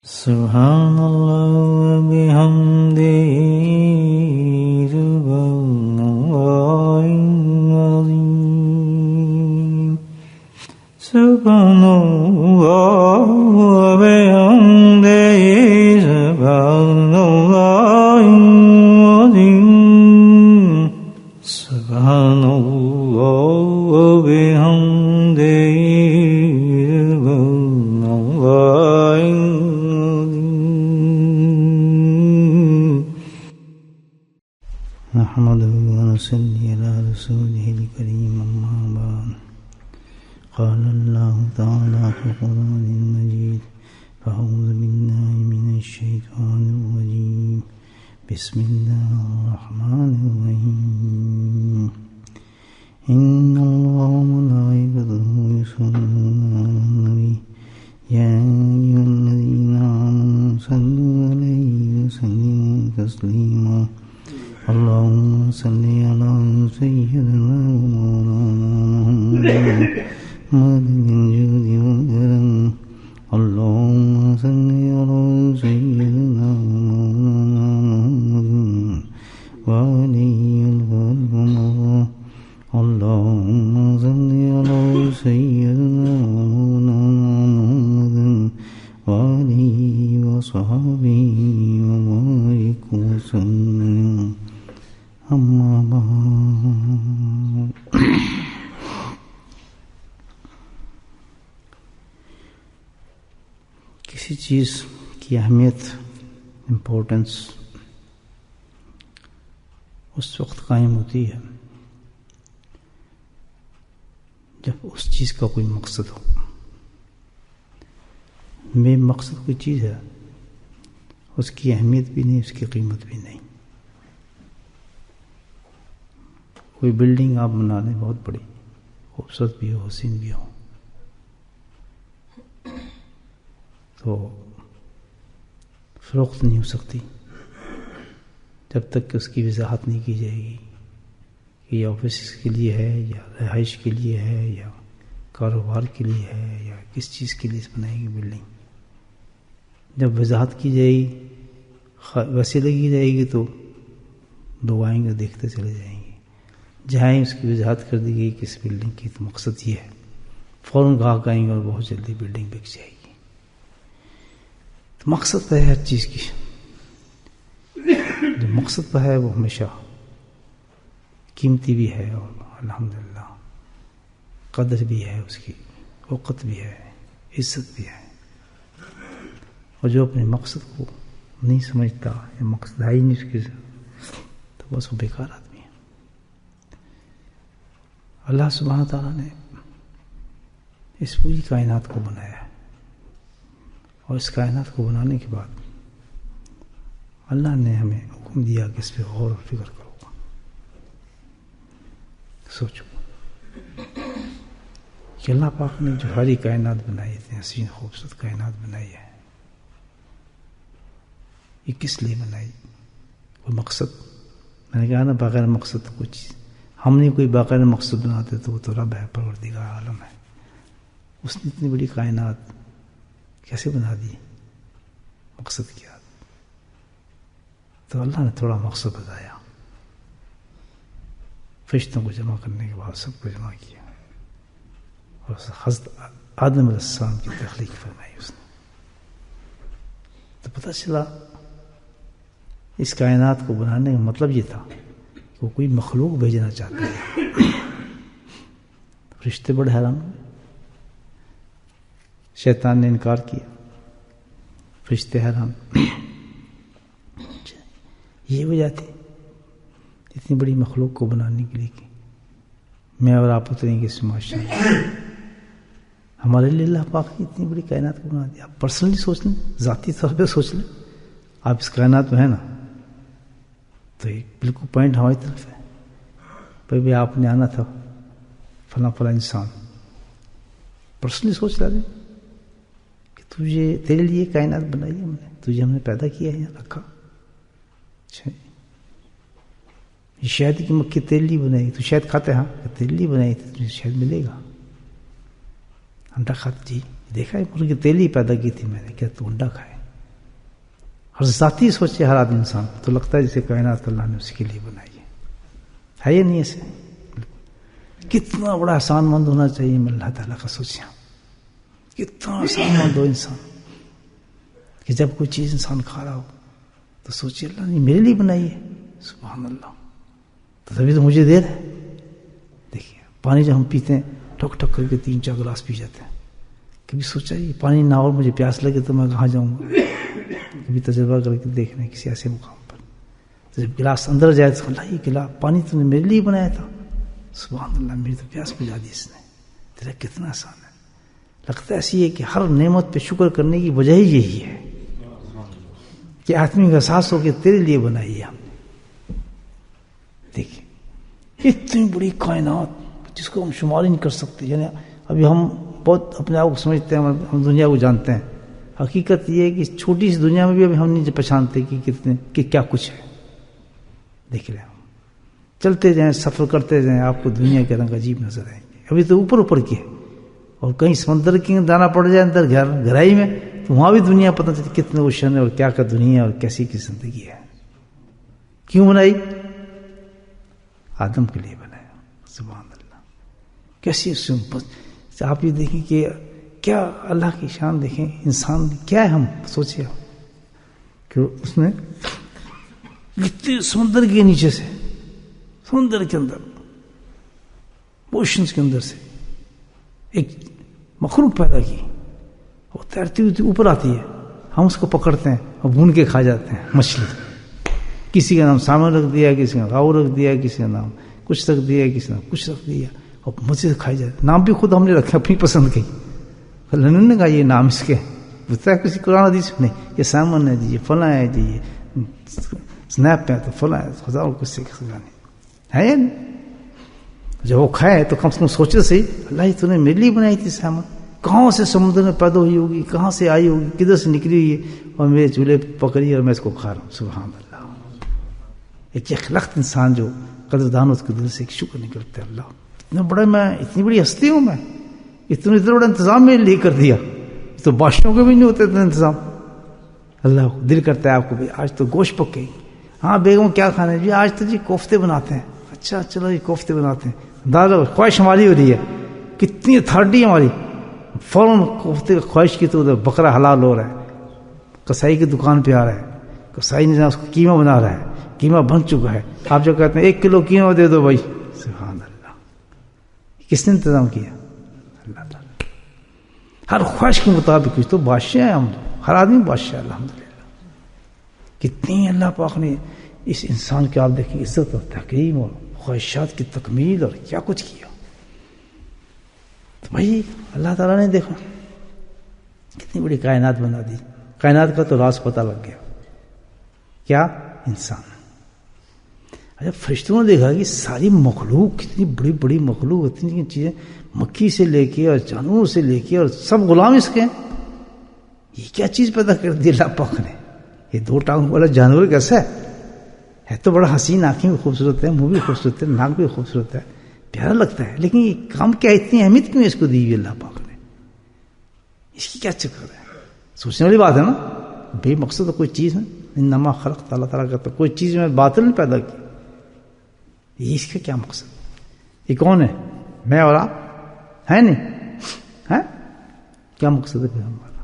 سبحان اللہ و بحمدہ سبحان اللہ العظیم سبحان اللہ و بحمدہ سبحان اللہ العظیم سبحان اللہ و بحمدہ نحمده ونصلي على رسوله الكريم أما بعد قال الله تعالى في القرآن المجيد فأعوذ بالله من الشيطان الرجيم بسم الله الرحمن الرحيم إن الله وملائكته يصلون على النبي يا أيها الذين آمنوا صلوا عليه وسلموا تسليما اللهم صل على سيدنا ومولانا محمد الجود والكرم اللهم صل على سيدنا ومولانا محمد وعليه الكرم اللهم صل على سيدنا ومولانا محمد وعليه وصحبه وبارك وسلم اما بعد کسی چیز کی اہمیت امپورٹنس اس وقت قائم ہوتی ہے جب اس چیز کا کوئی مقصد ہو. بے مقصد کوئی چیز ہے اس کی اہمیت بھی نہیں، اس کی قیمت بھی نہیں. کوئی بلڈنگ آپ بنا لیں بہت بڑی، خوبصورت بھی ہو، حسین بھی ہو، تو فروخت نہیں ہو سکتی جب تک کہ اس کی وضاحت نہیں کی جائے گی کہ یہ آفس کے لیے ہے یا رہائش کے لیے ہے یا کاروبار کے لیے ہے یا کس چیز کے لیے بنائے گی بلڈنگ. جب وضاحت کی جائے گی، وسیلے کی جائے گی، تو لوگ آئیں گے، دیکھتے چلے جائیں گے. جہاں اس کی وضاحت کر دی گئی کہ اس بلڈنگ کی تو مقصد یہ ہے، فوراً گاہک آئیں گے اور بہت جلدی بلڈنگ بک جائے گی. تو مقصد پہ ہے ہر چیز کی، جو مقصد پہ ہے وہ ہمیشہ قیمتی بھی ہے اور الحمدللہ قدر بھی ہے، اس کی وقت بھی ہے، عزت بھی ہے. اور جو اپنے مقصد کو نہیں سمجھتا یا مقصد ہے ہی نہیں اس کی، تو بس وہ بیکار آدمی ہے. اللہ سبحانہ تعالیٰ نے اس پوری کائنات کو بنایا ہے، اور اس کائنات کو بنانے کے بعد اللہ نے ہمیں حکم دیا کہ اس پہ غور و فکر کرو. سوچو کہ اللہ پاک نے جو ساری کائنات بنائی، اتنی حسین خوبصورت کائنات بنائی ہے، یہ کس لیے بنائی؟ کوئی مقصد؟ میں نے کہا نا بغیر مقصد کوئی چیز، ہم نے کوئی بغیر مقصد بناتے تو وہ تو رب ہے، پروردگار عالم ہے. اس نے اتنی بڑی کائنات کیسے بنا دی؟ مقصد کیا؟ تو اللہ نے تھوڑا مقصد بتایا. فرشتوں کو جمع کرنے کے بعد سب کو جمع کیا اور حضرت آدم علیہ السلام کی تخلیق فرمائی اس نے. تو پتہ چلا اس کائنات کو بنانے کا مطلب یہ تھا کہ وہ کوئی مخلوق بھیجنا چاہتے ہیں. فرشتے بڑے حیران ہوئے، شیطان نے انکار کیا، فرشتے حیران. یہ وجہ تھی اتنی بڑی مخلوق کو بنانے کے لیے کہ میں اور آپ اتریں گے اس معاشرے میں. ہمارے لیے اللہ پاک نے اتنی بڑی کائنات کو بنا دیا. آپ پرسنلی سوچ لیں، ذاتی طور پہ سوچ لیں، آپ اس کائنات میں ہیں نا، تو ایک بالکل پوائنٹ ہماری طرف ہے. بھائی آپ نے آنا تھا، فلاں فلاں انسان. پرسنلی سوچ رہے کہ تجھے تیرے لیے کائنات بنائی ہے ہم نے، تجھے ہم نے پیدا کیا ہے، یہاں رکھا. اچھا یہ شہد کی مکھی تیل نہیں بنائی، تو شہد کھاتے ہاں، تیل نہیں بنائی تو تجھے شہد ملے گا. انڈا کھاتے جی، دیکھا ہے مرغی تیل ہی پیدا کی تھی میں نے، کیا تو انڈا کھائے؟ اور ذاتی سوچے ہر آدمی انسان تو لگتا ہے جیسے کائنات اللہ نے اسی کے لیے بنائی ہے یہ نہیں ایسے؟ کتنا بڑا احسان مند ہونا چاہیے میں اللہ تعالیٰ کا سوچیں، کتنا احسان مند ہو انسان کہ جب کوئی چیز انسان کھا رہا ہو تو سوچے اللہ نے میرے لیے بنائی ہے، سبحان اللہ، تو تبھی تو مجھے دیر ہے۔ دیکھیے پانی جب ہم پیتے ہیں ٹھک ٹھک کر کے 3-4 گلاس پی جاتے ہیں، کبھی سوچا یہ پانی نہ اور مجھے پیاس لگے تو میں کہاں جاؤں گا؟ کبھی تجربہ کر کے دیکھنا کسی ایسے مقام پر، تو جب گلاس اندر جائے تو اللہ یہ گلاس پانی تو نے میرے لیے بنایا تھا، سبحان اللہ میری تو پیاس بجھا دی اس نے، تیرا کتنا آسان ہے۔ لگتا ہے ایسی ہے کہ ہر نعمت پہ شکر کرنے کی وجہ ہی یہی ہے کہ آدمی کا احساس ہو کہ تیرے لیے بنائی ہے ہم نے۔ دیکھیے اتنی بڑی کائنات جس کو ہم شمار ہی نہیں کر سکتے، یعنی ابھی ہم بہت اپنے آپ کو سمجھتے ہیں، ہم دنیا کو جانتے ہیں، حقیقت یہ ہے کہ چھوٹی سی دنیا میں بھی ابھی ہم نہیں پہچانتے کہ کتنے کہ کیا کچھ ہے۔ دیکھ رہے ہیں چلتے جائیں سفر کرتے جائیں آپ کو دنیا کے رنگ عجیب نظر آئیں گے، ابھی تو اوپر کی ہے، اور کہیں سمندر کی دانا پڑ جائے اندر گہرائی میں تو وہاں بھی دنیا پتہ چلتی کتنے اوشن ہے اور کیا دنیا اور کیسی کی زندگی ہے۔ کیوں بنائی؟ آدم کے لیے بنایا، سبحان اللہ، کیسی آپ یہ دیکھیں کہ کیا اللہ کی شان دیکھیں، انسان کیا ہے، ہم سوچے کہ اس نے اتنے سمندر کے نیچے سے، سمندر کے اندر، اوشنز کے اندر سے ایک مخلوق پیدا کی، وہ تیرتی ہوئی اوپر آتی ہے، ہم اس کو پکڑتے ہیں اور بھون کے کھا جاتے ہیں۔ مچھلی کسی کا نام سامن رکھ دیا، کسی کا غاؤ رکھ دیا، کسی کا نام کچھ رکھ دیا، کسی نے کچھ رکھ دیا، اور مچھلی سے کھائی جاتی۔ نام بھی خود ہم نے رکھا اپنی پسند کے، اللہ نے کہا یہ نام اس کے بتایا کسی قرآن حدیث میں نہیں، یہ سامن ہے جی، یہ فلاں ہے جی، یہ سنیپ پہ تو فلاں ہے، خدا کو کس سے کھانے ہے یا نہیں؟ جب وہ کھائے تو کم سے کم سوچے صحیح، اللہ ہی تو نے میرے لیے بنائی تھی سامن، کہاں سے سمندر میں پیدا ہوئی ہوگی، کہاں سے آئی ہوگی، کدھر سے نکلی ہوئی ہے، اور میرے چولہے پکڑی اور میں اس کو کھا رہا ہوں، سبحان اللہ۔ ایک اخلاق انسان جو قدردان اس کے دل سے ایک شکر نہیں کرتے، اللہ اتنا بڑا میں، اتنی بڑی ہستی ہوں میں، اتنا بڑا انتظام میں لے کر دیا، تو بادشاہوں کے بھی نہیں ہوتے اتنا انتظام۔ اللہ دل کرتا ہے آپ کو بھی آج تو گوشت پک گئی، ہاں بیگم کیا کھانا ہے جی، آج تو جی کوفتے بناتے ہیں، اچھا چلو جی کوفتے بناتے ہیں، دادا خواہش ہماری ہو رہی ہے، کتنی اتھارٹی ہماری، فوراً کوفتے خواہش کی تو ادھر بکرا حلال ہو رہا ہے، کسائی کی دکان پہ آ رہا ہے، کسائی نے اس کو قیمہ بنا رہا ہے، قیمہ بن چکا ہے، آپ جو کہتے ہیں 1 کلو قیمہ دے دو بھائی، سبحان اللہ، کس نے انتظام کیا؟ اللہ تعالیٰ۔ ہر خواہش کے مطابق کچھ تو بادشاہ ہے، ہم ہر آدمی بادشاہ ہے الحمدللہ۔ کتنی اللہ پاک نے اس انسان کے آپ دیکھیں عزت اور تکریم اور خواہشات کی تکمیل اور کیا کچھ کیا، تو بھائی اللہ تعالیٰ نے دیکھا کتنی بڑی کائنات بنا دی، کائنات کا تو راز پتہ لگ گیا، کیا؟ انسان۔ اچھا فرشتوں نے دیکھا کہ ساری مخلوق کتنی بڑی بڑی مخلوق، اتنی چیزیں، مکھی سے لے کے اور جانوروں سے لے کے اور سب غلام اس کے ہیں، یہ کیا چیز پیدا کر دی اللہ پاک نے؟ یہ 2 ٹانگوں والا جانور کیسا ہے تو بڑا حسین، آنکھیں بھی خوبصورت ہے، منہ بھی خوبصورت ہے، ناک بھی خوبصورت ہے، پیارا لگتا ہے، لیکن یہ کام کیا، اتنی اہمیت کیوں اس کو دی ہوئی اللہ پاک نے؟ اس کی کیا چکر ہے؟ سوچنے والی بات ہے نا، بے مقصد کوئی چیز ہے، انما خلقت، اللہ تعالیٰ کہتا ہے کوئی چیز میں باطل نہیں پیدا کی، یہ اس کا کیا مقصد؟ یہ کون ہے؟ میں اور آپ ہے نہیں ہے؟ کیا مقصد ہے پھر ہمارا؟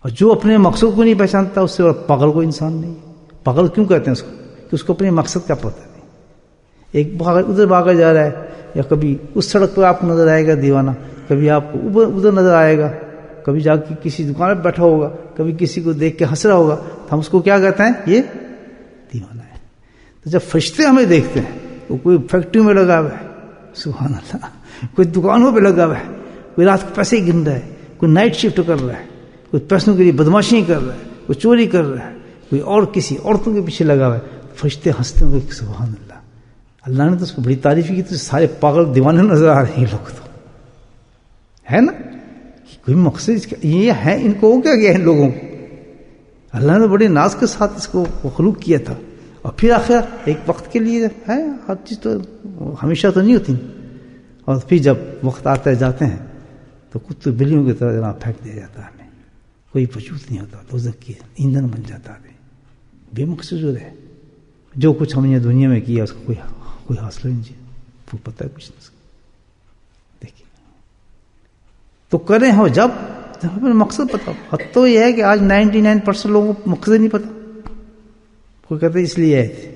اور جو اپنے مقصد کو نہیں پہچانتا اس سے اور پاگل کو انسان نہیں ہے۔ پاگل کیوں کہتے ہیں اس کو؟ کہ اس کو اپنے مقصد کا پتہ نہیں، ایک ادھر بھاگا جا رہا ہے، یا کبھی اس سڑک پہ آپ کو نظر آئے گا دیوانہ، کبھی آپ کو ادھر نظر آئے گا، کبھی جا کے کسی دکان پہ بیٹھا ہوگا، کبھی کسی کو دیکھ کے ہنس رہا ہوگا، تو ہم اس کو کیا کہتے ہیں؟ یہ دیوانہ ہے۔ تو جب فرشتے ہمیں دیکھتے ہیں تو کوئی فیکٹری میں لگا ہوا ہے، سبحان اللہ، کوئی دکانوں پہ لگا ہوا ہے، کوئی رات کو پیسے گن رہا ہے، کوئی نائٹ شفٹ کر رہا ہے، کوئی پیسوں کے لیے بدماشی کر رہا ہے، کوئی چوری کر رہا ہے، کوئی اور کسی عورتوں کے پیچھے لگا ہوا ہے، فرشتے ہنستے ہوں گے سبحان اللہ، اللہ نے تو اس کو بڑی تعریف کی، تو سارے پاگل دیوانے نظر آ رہے ہیں لوگ، تو ہے نا، کوئی مقصد یہ ہے، ان کو ہو کیا گیا ان لوگوں کو؟ اللہ نے بڑے ناز کے ساتھ اس کو مخلوق کیا تھا، اور پھر آخر ایک وقت کے لیے ہے، ہر چیز تو ہمیشہ تو نہیں ہوتی، اور پھر جب وقت آتا ہے جاتے ہیں تو کچھ تو بلیوں کی طرح جناب پھینک دیا جاتا ہے ہمیں، کوئی وجود نہیں ہوتا، دوزخ کی ایندھن بن جاتا ہے، بے مقصود ہے. جو کچھ ہم نے دنیا میں کیا اس کا کوئی حاصل نہیں، وہ پتہ ہے کچھ نہیں. دیکھیے تو کریں ہو جب ہمیں مقصد پتا. حد تو یہ ہے کہ آج 99% لوگوں کو مقصد نہیں پتا. کوئی کہتے اس لیے آئے تھے،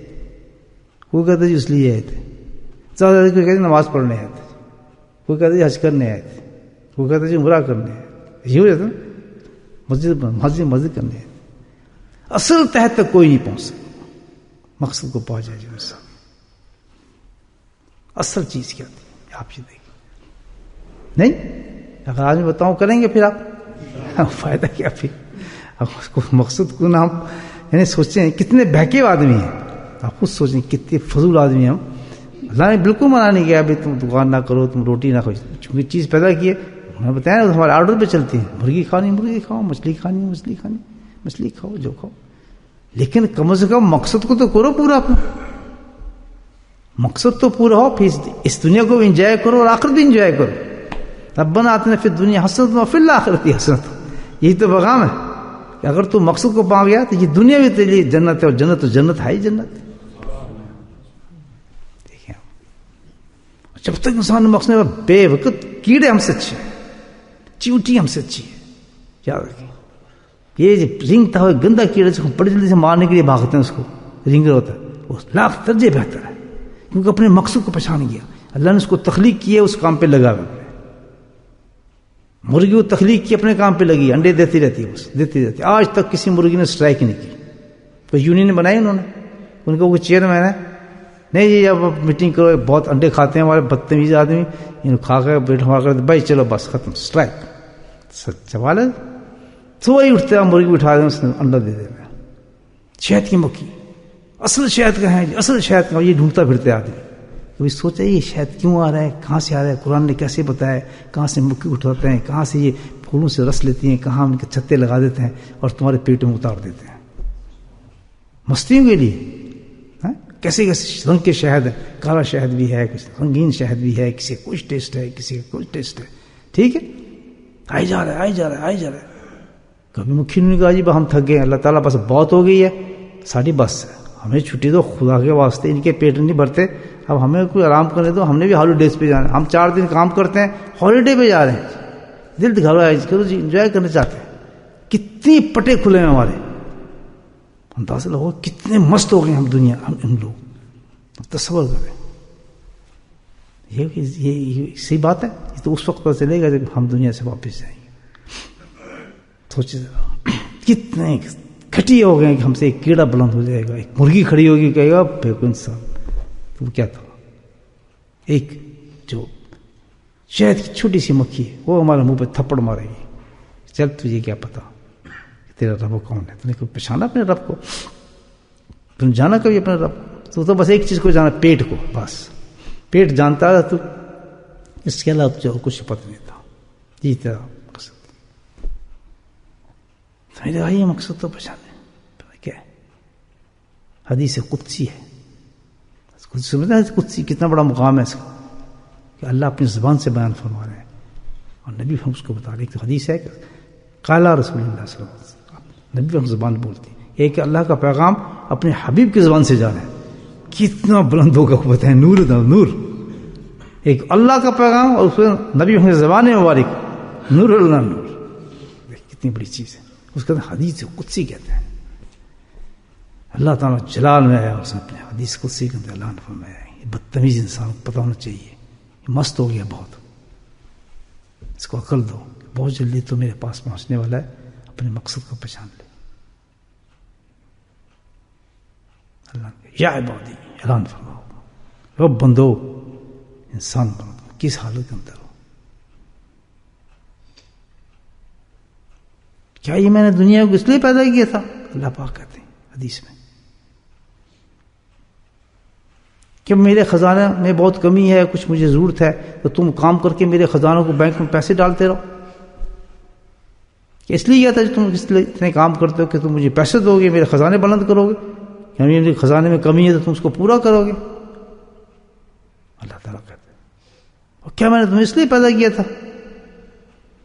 کوئی کہتے جی اس لیے آئے تھے، زیادہ کوئی کہتے نماز پڑھنے آئے تھے، کوئی کہتے جی حج کرنے آئے تھے، کوئی کہتے جی عمرہ کرنے آئے تھے. یہ ہو جاتا نا، مسجد کرنے آئے. اصل تحت تک کوئی نہیں پہنچ سکتا. مقصد کو پہنچ جائے انسان. اصل چیز کیا تھی آپ یہ دیکھیں. نہیں اگر آج میں بتاؤں کریں گے پھر آپ فائدہ کیا پھر. اب اس کو مقصد کو نام یعنی سوچیں کتنے بہکے آدمی ہیں. آپ خود سوچیں کتنے فضول آدمی ہیں ہم. اللہ نے بالکل منع نہیں کیا ابھی تم دکان نہ کرو، تم روٹی نہ کھاؤ. چونکہ چیز پیدا کی ہے میں بتایا نا ہمارے آرڈر پہ چلتی ہیں. مرغی کھانی مرغی کھاؤ، مچھلی کھانی مچھلی کھانی مچھلی کھاؤ، جو کھاؤ. لیکن کم از کم مقصد کو تو کرو پورا. اپنا مقصد تو پورا ہو، پھر اس دنیا کو بھی انجوائے کرو اور آخرت بھی انجوائے کرو. ربنا آتنا فی الدنیا حسنۃ وفی الآخرۃ حسنۃ. یہی تو پیغام ہے کہ اگر تو مقصد کو پا گیا تو یہ دنیا بھی تیرے لیے جنت ہے، اور جنت تو جنت ہے ہی جنت. دیکھیں جب تک انسان مقصد میں بے وقت کیڑے ہم سے اچھے ہیں، چیونٹی ہم سے اچھی ہے. یاد رکھیں یہ رنگتا ہوا گندا کیڑے سے بڑی جلدی سے مارنے کے لیے بھاگتے ہیں، اس کو رنگ ہوتا ہے، وہ لاکھ درجے بہتر ہے کیونکہ اپنے مقصد کو پہچان گیا. اللہ نے اس کو تخلیق کی ہے، اس کام پہ لگا ہوا. مرغی کو تخلیق کی اپنے کام پہ لگی، انڈے دیتی رہتی ہے، بس دیتی رہتی. آج تک کسی مرغی نے اسٹرائک نہیں کی. کوئی یونین بنائی انہوں نے، ان کا وہ چیئرمین ہے نہیں جی اب میٹنگ کرو، بہت انڈے کھاتے ہیں ہمارے بدتمیز آدمی، کھا کر بیٹھا کر بھائی چلو بس ختم اسٹرائک. سوال ہے تو وہی اٹھتے ہیں مرغی اٹھا دیں، اس نے انڈا دے دینا. شہد کی مکھی، اصل شہد کا ہے جی، اصل شہد کا. یہ ڈھونڈتا پھرتے آدمی. کبھی سوچا یہ شہد کیوں آ رہا ہے، کہاں سے آ رہا ہے، قرآن نے کیسے بتایا، کہاں سے مکھی اٹھاتے ہیں، کہاں سے یہ پھولوں سے رس لیتی ہیں، کہاں ان کے چھتے لگا دیتے ہیں اور تمہارے پیٹ میں اتار دیتے ہیں مستیوں کے لیے. کیسے کیسے رنگ کے شہد ہے، کالا شہد بھی ہے، کسی رنگین شہد بھی ہے، کسی کا کچھ ٹیسٹ ہے، کسی کا کچھ ٹیسٹ ہے. ٹھیک ہے آئی جا رہا ہے آئی جا رہا ہے آئی جا رہا ہے. کبھی مکھی نے کہا جی ہم تھک گئے، اللہ تعالیٰ بس بہت ہو گئی ہے، ساری بس ہے، ہمیں چھٹی دو خدا کے واسطے، ان کے پیٹ نہیں بھرتے، اب ہمیں کوئی آرام کرنے دو. ہم نے بھی ہالیڈیز پہ جانا ہے، ہم 4 دن کام کرتے ہیں، ہالیڈے پہ جا رہے ہیں، دل دکھا کرو جی، انجوائے کرنا چاہتے ہیں. کتنی پٹے کھلے ہیں ہمارے، اندازہ لگو کتنے مست ہو گئے ہم دنیا، ہم لوگ. تصور کریں یہ صحیح بات ہے. یہ تو اس وقت پتہ چلے گا جب ہم دنیا سے واپس جائیں گے. سوچے کتنے گھٹیا ہو گئے کہ ہم سے ایک کیڑا بلند ہو جائے گا، ایک مرغی کھڑی ہوگی کہے گا بھیکو انسان. تو کیا تھا، ایک جو شہد کی چھوٹی سی مکھی ہے وہ ہمارے منہ پہ تھپڑ مارے گی. چل تجھے کیا پتا تیرا رب کون ہے، تم نے کوئی پہچانا اپنے رب کو، تم جانا کبھی اپنے رب. تو بس ایک چیز کو جانا، پیٹ کو، بس پیٹ جانتا تھا تو، اس کے علاوہ تجھے اور کچھ پتہ نہیں تھا. جی تیرا مقصد میرے بھائی مقصد تو پہچانے کیا ہے. حدیث قدسی ہے، سمجھنا ہے قدسی کتنا بڑا مقام ہے اس کا، کہ اللہ اپنی زبان سے بیان فرما رہے ہیں اور نبی ہم اس کو بتا رہے. ایک تو حدیث ہے کہ قال رسول اللہ صلی اللہ علیہ وسلم، نبی ہم زبان بولتی ہے. ایک اللہ کا پیغام اپنے حبیب کی زبان سے جا رہا ہے، کتنا بلند ہوگا وہ بتائیں. نور نور، ایک اللہ کا پیغام اور اس میں نبی ہم زبان مبارک، نور اللہ نور. کتنی بڑی چیز ہے. اس کا حدیث قدسی کہتے ہیں. اللہ تعالیٰ جلال میں آیا، اس نے اپنے حدیث قدسی کے اندر اعلان فرمایا. یہ بدتمیز انسان کو پتہ ہونا چاہیے، یہ مست ہو گیا بہت، اس کو عقل دو، بہت جلدی تو میرے پاس پہنچنے والا ہے. اپنے مقصد کو پہچان لے. اللہ یا عبادی اعلان فرماؤ، رب بندو، انسان بنو، کس حالت کے اندر ہو. کیا یہ میں نے دنیا کو اس لیے پیدا کیا تھا؟ اللہ پاک کہتے ہیں حدیث میں کہ میرے خزانے میں بہت کمی ہے، کچھ مجھے ضرورت ہے، تو تم کام کر کے میرے خزانوں کو بینک میں پیسے ڈالتے رہو. کہ اس لیے کیا تھا تم اس لیے اتنے کام کرتے ہو کہ تم مجھے پیسے دو گے، میرے خزانے بلند کرو گے، یعنی میرے خزانے میں کمی ہے تو تم اس کو پورا کرو گے. اللہ تعالیٰ کہتے ہیں اور کیا میں نے تمہیں اس لیے پیدا کیا تھا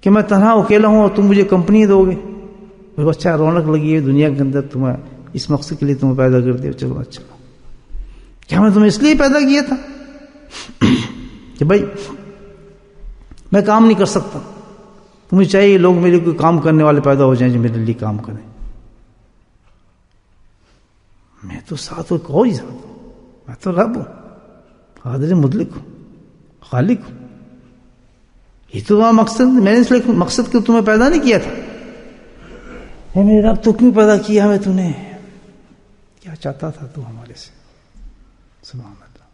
کہ میں تنہا اکیلا ہوں اور تم مجھے کمپنی دو گے. وہ اچھا رونق لگی ہے دنیا کے اندر، تمہیں اس مقصد کے لیے تمہیں پیدا کر دیا، چلو اچھا، کیا میں تمہیں اس لیے پیدا کیا تھا کہ بھائی میں کام نہیں کر سکتا، تمہیں چاہیے لوگ میرے کوئی کام کرنے والے پیدا ہو جائیں جو میرے لیے کام کریں. میں تو ساتھ ہوں، کوئی ساتھ ہوں، میں تو رب ہوں، قادر مطلق ہوں، خالق ہوں. یہ تو وہاں مقصد، میں نے اس لیے مقصد کہ تمہیں پیدا نہیں کیا تھا. اے میرے رب تو کیوں پیدا کیا ہمیں؟ تو نے کیا چاہتا تھا تو ہمارے سے؟ سبحان اللہ،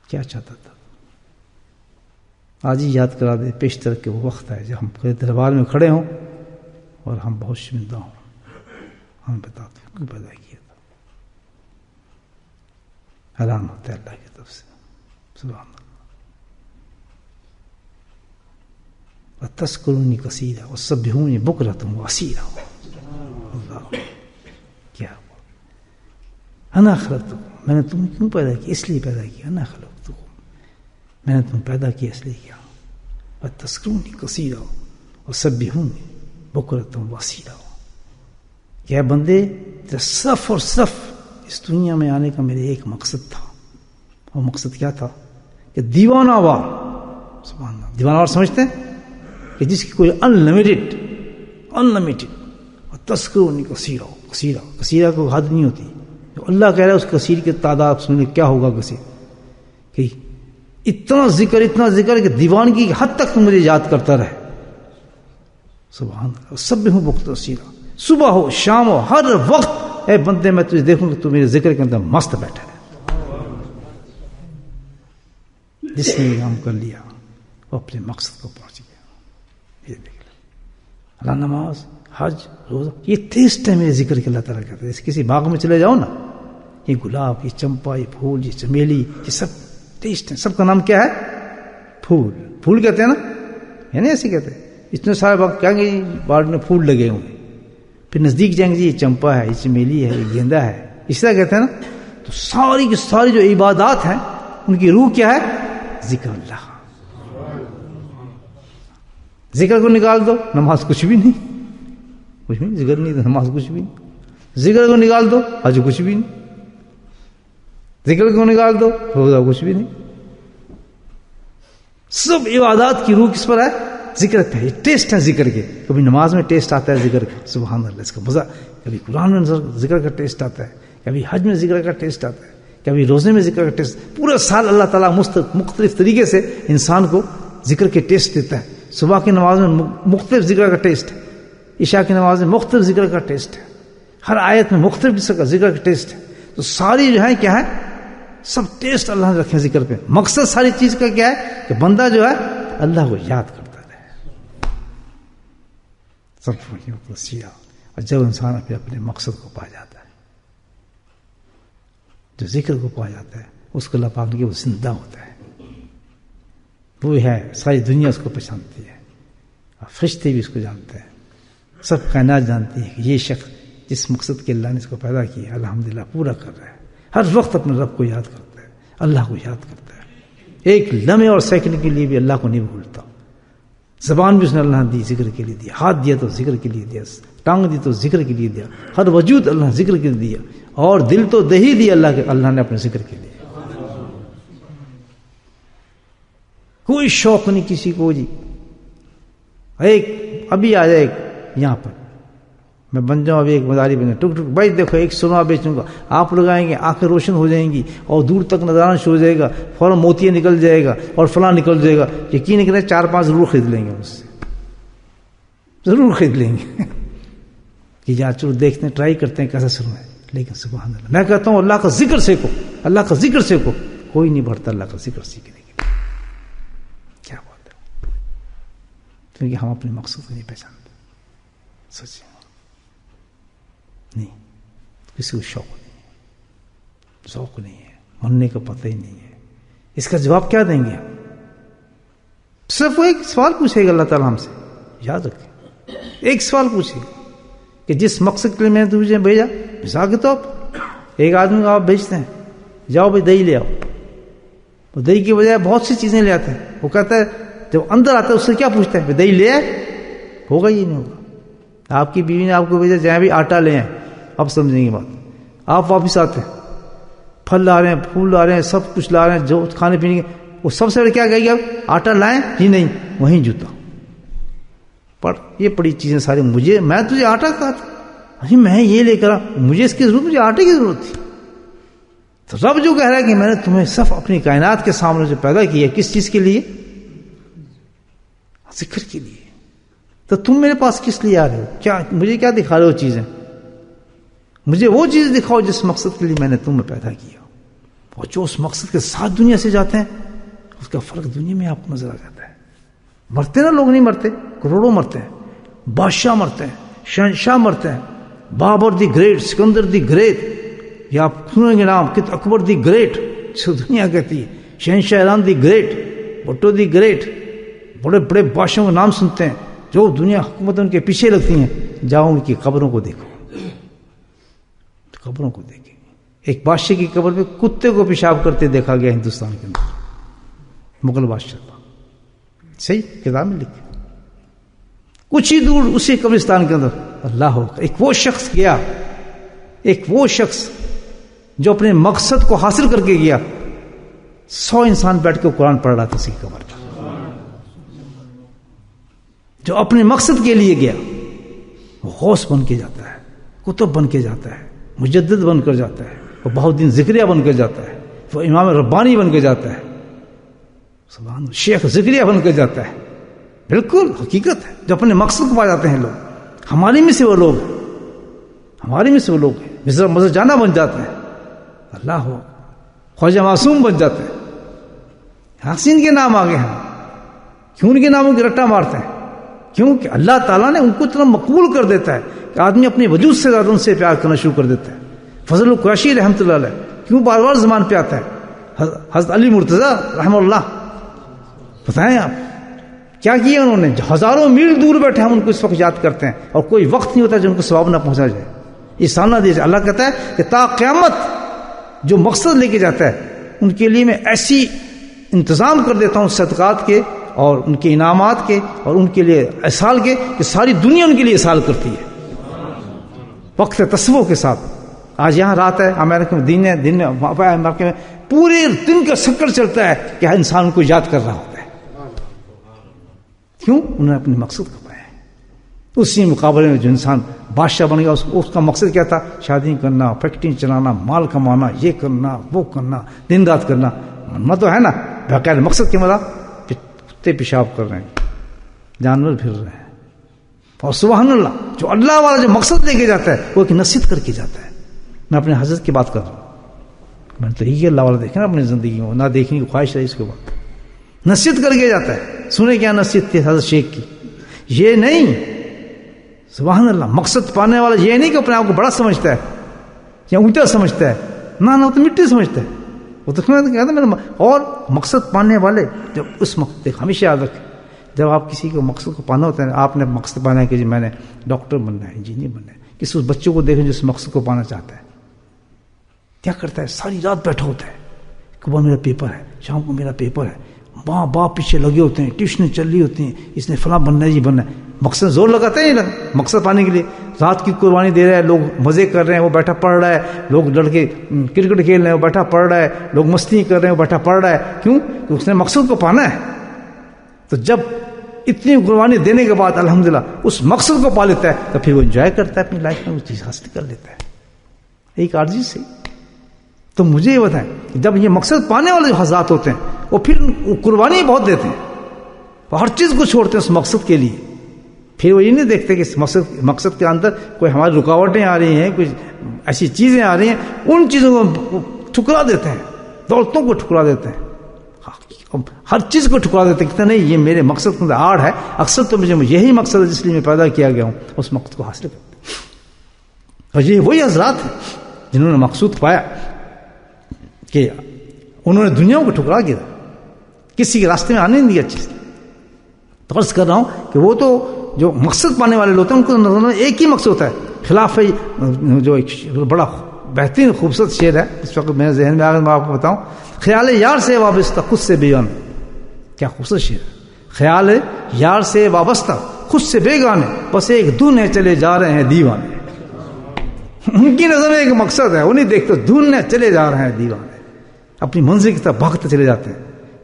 کیا چاہتا تھا؟ آج ہی یاد کرا دے پیش تر کہ وہ وقت ہے جب ہم دربار میں کھڑے ہوں اور ہم بہت شرمندہ ہوں، ہم بتا دیں کیوں پیدا کیا تھا. حیران ہوتا ہے اللہ کی طرف سے. سبحان اللہ. وَتَذْكُرُونِي كَثِيرًا وَسَبِّحُونِي بُكْرَةً وَأَصِيلًا. اللہ کیا انا خلقتکم، میں نے تم کیوں پیدا کیا؟ اس لیے پیدا کیا. انا خلقتکم، میں نے تم پیدا کیا اس لیے کیا. وَتَذْكُرُونِي كَثِيرًا وَسَبِّحُونِي بُكْرَةً وَأَصِيلًا. کیا بندے تیرا صرف اور صرف اس دنیا میں آنے کا میرے ایک مقصد تھا. وہ مقصد کیا تھا؟ کہ دیوانہ وار. سبحان اللہ. دیوانہ وار سمجھتے ہیں کہ جس کی کوئی انلمیٹڈ اور تذکرونی کثیرہ کو حد نہیں ہوتی. جو اللہ کہہ رہا ہے اس کثیر کی تعداد سننے کیا ہوگا کثیر، کہ اتنا ذکر کہ دیوانگی کی حد تک تم مجھے یاد کرتا رہے. سبحان اللہ. سب ہوں بکت وسیرہ، صبح ہو شام ہو ہر وقت اے بندے میں تجھے دیکھوں کہ تو میرے ذکر کے اندر مست بیٹھا ہے. جس نے کام کر لیا وہ اپنے مقصد کو پہنچ گیا. یہ دیکھ اللہ، نماز، حج، روزہ، یہ ٹیسٹ ہے میرے ذکر کے. اللہ تعالیٰ کہتے ہیں کسی باغ میں چلے جاؤ نا، یہ گلاب، یہ چمپا، یہ پھول، یہ چمیلی، یہ سب ٹیسٹ ہیں. سب کا نام کیا ہے؟ پھول کہتے ہیں نا، یعنی ایسے کہتے ہیں. اتنے سارے باغ کہیں گے باغ میں پھول لگے ہوئے، پھر نزدیک جائیں گے جی یہ چمپا ہے، یہ چمیلی ہے، یہ گیندا ہے، اس طرح کہتے ہیں نا. تو ساری کی ساری جو عبادات ہیں ان کی روح کیا ہے؟ ذکر اللہ. ذکر کو نکال دو نماز کچھ بھی نہیں، ذکر نہیں تو نماز کچھ بھی نہیں. ذکر کو نکال دو حج کچھ بھی نہیں. ذکر کو نکال دو روزہ کچھ بھی نہیں. سب عبادات کی روح کس پر ہے؟ ذکر پہ. یہ ٹیسٹ ہے ذکر کے. کبھی نماز میں ٹیسٹ آتا ہے ذکر کا، سبحان اللہ، اس کا مزہ. کبھی قرآن میں ذکر کا ٹیسٹ آتا ہے، کبھی حج میں ذکر کا ٹیسٹ آتا ہے، کبھی روزے میں ذکر کا ٹیسٹ. پورا سال اللہ تعالیٰ مختلف طریقے سے انسان کو ذکر کے ٹیسٹ دیتا ہے. صبح کی نماز میں مختلف ذکر کا ٹیسٹ ہے، عشاء کی نماز میں مختلف ذکر کا ٹیسٹ ہے، ہر آیت میں مختلف ذکر کا ٹیسٹ ہے. تو ساری جو ہے کیا ہے؟ سب ٹیسٹ اللہ نے رکھے ذکر پہ. مقصد ساری چیز کا کیا ہے؟ کہ بندہ جو ہے اللہ کو یاد کرتا رہے. سب سیدھا. اور جب انسان اپنے مقصد کو پا جاتا ہے، جو ذکر کو پا جاتا ہے، اس کو اللہ پاک نے وہ زندہ ہوتا ہے. وہ ہے ساری دنیا اس کو پہچانتی ہے، اور فرشتے بھی اس کو جانتے ہیں، سب کائنات جانتی ہے کہ یہ شخص جس مقصد کے اللہ نے اس کو پیدا کیا الحمدللہ پورا کر رہا ہے. ہر وقت اپنے رب کو یاد کرتا ہے، اللہ کو یاد کرتا ہے. ایک لمحے اور سیکنڈ کے لیے بھی اللہ کو نہیں بھولتا. زبان بھی اس نے اللہ نے دی ذکر کے لیے دیا، ہاتھ دیا تو ذکر کے لیے دیا، ٹانگ دی تو ذکر کے لیے دیا، ہر وجود اللہ نے ذکر کے لیے دیا، اور دل تو دے ہی دیا اللہ نے اپنے ذکر کے لیے. کوئی شوق نہیں کسی کو جی. ایک ابھی آ جائے یہاں پر میں بن جاؤں، ابھی ایک مداری بن جاؤں، ٹک ٹک بھائی دیکھو ایک سونا بیچوں گا، آپ لگائیں گے آنکھیں روشن ہو جائیں گی اور دور تک نظارہ شروع ہو جائے گا، فوراً موتیاں نکل جائے گا اور فلاں نکل جائے گا. یقین کریں 4-5 ضرور خرید لیں گے، مجھ سے ضرور خرید لیں گے کہ یار چلو دیکھتے ہیں، ٹرائی کرتے ہیں کیسا سننا ہے. لیکن سبحان اللہ، میں کہتا ہوں اللہ کا ذکر سیکھو، اللہ کا ذکر سیکھو. کوئی نہیں بڑھتا اللہ کا ذکر سیکھنے کے لیے. کیا بات ہے؟ کیونکہ ہم اپنے مقصد کو نہیں پہچانتے. سچ نہیں، کسی کو شوق نہیں ہے، ذوق نہیں ہے، مننے کا پتہ ہی نہیں ہے. اس کا جواب کیا دیں گے؟ صرف وہ ایک سوال پوچھے گا اللہ تعالیٰ ہم سے، یاد رکھیں ایک سوال پوچھے گا کہ جس مقصد کے لیے میں نے تجھے بھیجا. مثال کے طور پر ایک آدمی کو آپ بھیجتے ہیں، جاؤ بھائی دہی لے آؤ، وہ دہی کی بجائے بہت سی چیزیں لے آتے ہیں. وہ کہتا ہے جب اندر آتا ہے اس سے کیا پوچھتا ہے؟ دہی لے آئے؟ ہوگا یہ نہیں ہوگا. آپ کی بیوی نے آپ کو بھیجا جائیں بھی آٹا لے آئیں، اب سمجھیں گے بات. آپ واپس آتے ہیں، پھل لا رہے ہیں، پھول لا رہے ہیں، سب کچھ لا رہے ہیں جو کھانے پینے کے، وہ سب سے پہلے کیا کہے گا؟ آٹا لائیں؟ جی نہیں. وہیں جوتا پر یہ بڑی چیزیں ساری، مجھے میں تجھے آٹا کہا تھا، جی میں یہ لے کر مجھے اس کی ضرورت، مجھے آٹے کی ضرورت تھی. تو رب جو کہہ رہا ہے کہ میں نے تمہیں صرف اپنی کائنات کے سامنے جو پیدا کیا، کس چیز کے لیے؟ ذکر کے لیے. تو تم میرے پاس کس لیے آ رہے ہو؟ کیا مجھے کیا دکھا رہے ہو چیزیں؟ مجھے وہ چیز دکھاؤ جس مقصد کے لیے میں نے تمہیں پیدا کیا. اور جو اس مقصد کے ساتھ دنیا سے جاتے ہیں اس کا فرق دنیا میں آپ کو نظر آ جاتا ہے. مرتے نا لوگ، نہیں مرتے، کروڑوں مرتے ہیں، بادشاہ مرتے ہیں، شہنشاہ مرتے ہیں، Babar the great, Sikandar the great, یا آپ سنیں گے نام کہ اکبر دی گریٹ، جو دنیا کہتی ہے، شہنشاہ Iran the great, Bhutto the great, بڑے بڑے بادشاہوں کے نام سنتے ہیں جو دنیا حکومت ان کے پیچھے لگتی ہیں. جاؤ ان کی قبروں کو دیکھو، قبروں کو دیکھیں. ایک بادشاہ کی قبر پہ کتے کو پیشاب کرتے دیکھا گیا ہندوستان کے اندر، مغل بادشاہ کا. صحیح کتاب میں لکھا. کچھ ہی دور اسی قبرستان کے اندر اللہ ہو، ایک وہ شخص گیا، ایک وہ شخص جو اپنے مقصد کو حاصل کر کے گیا. 100 انسان بیٹھ کے قرآن پڑھ رہا تھا اسی قبر پر. جو اپنے مقصد کے لیے گیا وہ غوث بن کے جاتا ہے، کتب بن کے جاتا ہے، مجدد بن کر جاتا ہے، وہ بہاؤالدین ذکریہ بن کر جاتا ہے، وہ امام ربانی بن کے جاتا ہے، سبحان اللہ، شیخ ذکریہ بن کے جاتا ہے. بالکل حقیقت ہے. جو اپنے مقصد کو پا جاتے ہیں لوگ، ہمارے میں سے وہ لوگ ہیں، ہمارے میں سے وہ لوگ ہیں، مزر جانا بن جاتے ہیں. اللہ ہو، خواجہ معصوم بن جاتے ہیں. حسین کے نام آگے ہیں، کیوں ان کے ناموں کی رٹا مارتے ہیں؟ کیونکہ اللہ تعالیٰ نے ان کو اتنا مقبول کر دیتا ہے کہ آدمی اپنے وجود سے زیادہ ان سے پیار کرنا شروع کر دیتا ہے. فضل القریشی رحمۃ اللہ علیہ کیوں بار بار زبان پہ آتا ہے؟ حضرت علی مرتضیٰ رحمہ اللہ، بتائیں آپ کیا کیا انہوں نے؟ ہزاروں میل دور بیٹھے ہم ان کو اس وقت یاد کرتے ہیں اور کوئی وقت نہیں ہوتا جو ان کو ثواب نہ پہنچا جائے. یہ سالنا دے جائے. اللہ کہتا ہے کہ تا قیامت جو مقصد لے کے جاتا ہے ان کے لیے میں ایسی انتظام کر دیتا ہوں صدقات کے اور ان کے انعامات کے اور ان کے لیے احسال کے کہ ساری دنیا ان کے لیے احسال کرتی ہے وقت تصوف کے ساتھ. آج یہاں رات ہے امریکہ میں، دن میں امریکہ میں پورے دن کا چکر چلتا ہے کہ ہر انسان کو یاد کر رہا ہوتا ہے. کیوں؟ انہوں نے اپنے مقصد کو پایا ہے. اسی مقابلے میں جو انسان بادشاہ بن گیا اس کا مقصد کیا تھا؟ شادی کرنا، فیکٹری چلانا، مال کمانا، یہ کرنا وہ کرنا، دن رات کرنا. مننا تو ہے نا باقاعدہ مقصد کے ملا. کتے پیشاب کر رہے ہیں، جانور پھر رہے ہیں. اور سبحان اللہ، جو اللہ والا جو مقصد لے کے جاتا ہے وہ ایک نصیحت کر کے جاتا ہے. میں اپنے حضرت کی بات کر رہا ہوں، میں نے تو یہ اللہ والا دیکھا نا اپنی زندگی میں، نہ دیکھنے کی خواہش ہے. اس کے بعد نصیحت کر کے جاتا ہے. سنے کیا نصیحت تھی حضرت شیخ کی؟ یہ نہیں، سبحان اللہ، مقصد پانے والا یہ نہیں کہ اپنے آپ کو بڑا سمجھتا ہے یا اونچا سمجھتا ہے، نہ وہ تو مٹی سمجھتا ہے. وہ تو کہتا ہے اور مقصد پانے والے جب اس مقصد ہمیشہ یاد رکھیں، جب آپ کسی کو مقصد کو پانا ہوتا ہے، آپ نے مقصد پانا ہے کہ جی میں نے ڈاکٹر بننا ہے، انجینئر بننا ہے، کسی اس بچوں کو دیکھیں جو اس مقصد کو پانا چاہتا ہے، کیا کرتا ہے؟ ساری رات بیٹھا ہوتا ہے، صبح میرا پیپر ہے، شام کو میرا پیپر ہے، ماں باپ پیچھے لگے ہوتے ہیں، ٹیوشنیں چل رہی ہوتی ہیں، اس نے فلاں بننا ہے، جی بننا ہے. مقصد زور لگاتے ہیں مقصد پانے کے لیے. رات کی قربانی دے رہا ہے، لوگ مزے کر رہے ہیں، وہ بیٹھا پڑھ رہا ہے، لوگ لڑکے کرکٹ کھیل رہے ہیں، وہ بیٹھا پڑھ رہا ہے، لوگ مستی کر رہے ہیں، وہ بیٹھا پڑھ رہا ہے. کیوں؟ کہ اس نے مقصد کو پانا ہے. تو جب اتنی قربانی دینے کے بعد الحمدللہ اس مقصد کو پا لیتا ہے تو پھر وہ انجوائے کرتا ہے اپنی لائف میں، وہ چیز حاصل کر لیتا ہے ایک عارضی سے. تو مجھے یہ بتائیں کہ جب یہ مقصد پانے والے جو حضرات ہوتے ہیں وہ پھر قربانی بہت دیتے ہیں، وہ ہر چیز کو چھوڑتے ہیں اس مقصد کے لیے. پھر وہ یہ نہیں دیکھتے کہ اس مقصد کے اندر کوئی ہماری رکاوٹیں آ رہی ہیں، کوئی ایسی چیزیں آ رہی ہیں، ان چیزوں کو ٹھکرا دیتے ہیں، دولتوں کو ٹھکرا دیتے ہیں، ہر چیز کو ٹھکرا دیتے ہیں. کہتے نہیں یہ میرے مقصد کے اندر آڑ ہے، اکثر تو مجھے یہی مقصد ہے جس لیے میں پیدا کیا گیا ہوں، اس مقصد کو حاصل کرتے ہیں. اور یہ وہی حضرات ہیں جنہوں نے مقصود پایا کہ انہوں نے دنیا کو ٹھکرا دیا، کسی کے راستے میں آنے نہیں دیا چیز. تو عرض کر رہا ہوں کہ وہ تو جو مقصد پانے والے لوگ ہیں ان کو نظر میں ایک ہی مقصد ہوتا ہے. خلاف جو ایک بڑا بہترین خوبصورت شعر ہے، اس وقت میرے ذہن میں آ کر میں آپ کو بتاؤں، خیال یار سے وابستہ خود سے بیان. کیا خوبصورت شعر ہے. خیال یار سے وابستہ خود سے بیگانے، بس ایک دھن ہے چلے جا رہے ہیں دیوانے. ان کی نظر میں ایک مقصد ہے، انہیں دیکھتے دھن ہے چلے جا رہے ہیں دیوانے، اپنی منزل کی طرف بھاگتے چلے جاتے ہیں.